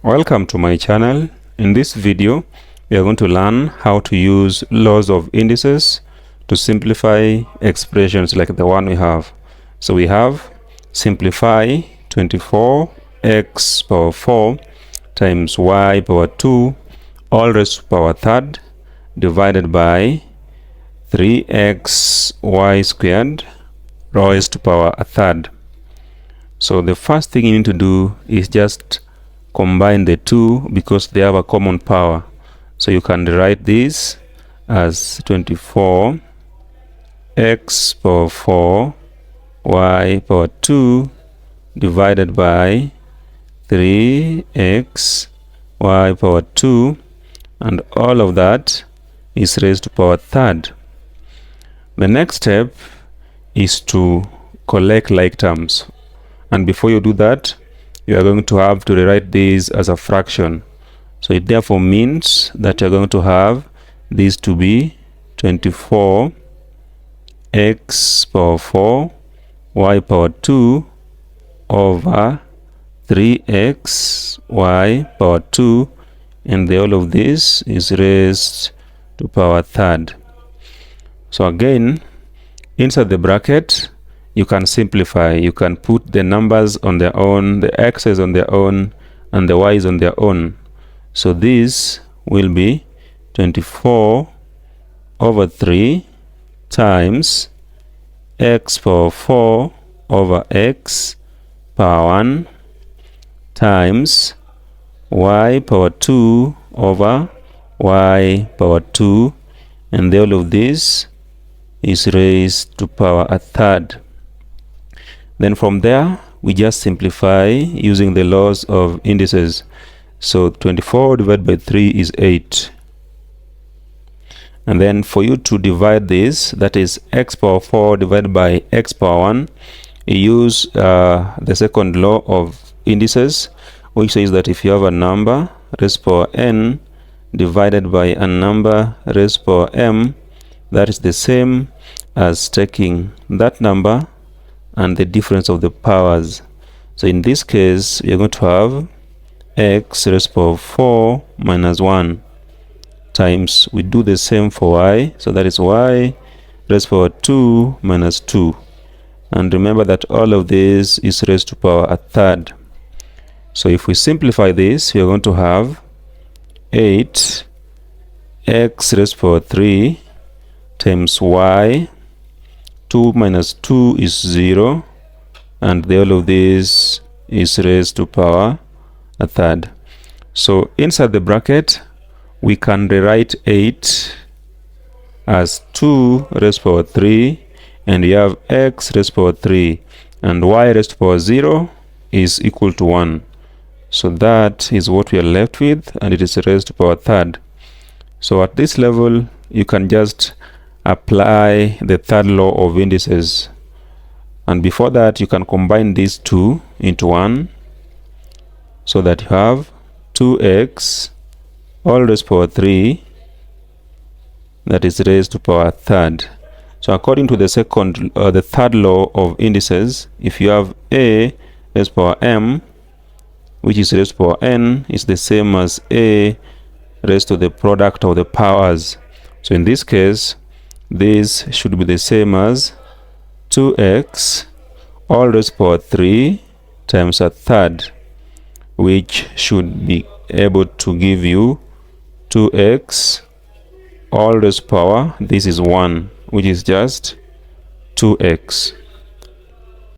Welcome to my channel. In this video we are going to learn how to use laws of indices to simplify expressions like the one we have. So we have simplify 24x power 4 times y power 2 all raised to power third divided by 3x y squared raised to power a third. So the first thing you need to do is just combine the two because they have a common power. So you can write this as 24 x power 4 y power 2 divided by 3x y power 2, and all of that is raised to power third. The next step is to collect like terms, and before you do that you are going to have to rewrite this as a fraction. So it therefore means that you're going to have this to be 24 x power 4 y power 2 over 3x y power 2, and the whole of this is raised to power third. So again, inside the bracket you can simplify. You can put the numbers on their own, the x's on their own, and the y's on their own. So this will be 24 over 3 times x power 4 over x power 1 times y power 2 over y power 2, and the whole of this is raised to power a third. Then from there we just simplify using the laws of indices. So 24 divided by 3 is 8, and then for you to divide this, that is x power 4 divided by x power 1, you use the second law of indices, which says that if you have a number raised to power n divided by a number raised to power m, that is the same as taking that number and the difference of the powers. So in this case we are going to have x raised to power 4 minus 1 times, we do the same for y, so that is y raised to power 2 minus 2, and remember that all of this is raised to power a third. So if we simplify this, we are going to have 8 x raised to power 3 times y, 2 minus 2 is 0, and the whole of this is raised to power a third. So inside the bracket we can rewrite 8 as 2 raised to power 3, and we have x raised to power 3, and y raised to power 0 is equal to 1. So that is what we are left with, and it is raised to power third. So at this level you can just apply the third law of indices, and before that you can combine these two into one, so that you have 2x all raised to power 3 that is raised to power third. So according to the third law of indices, if you have a raised to power m, which is raised to power n, is the same as a raised to the product of the powers. So in this case this should be the same as 2x all raised to power 3 times a third, which should be able to give you 2x all raised to power, this is 1, which is just 2x.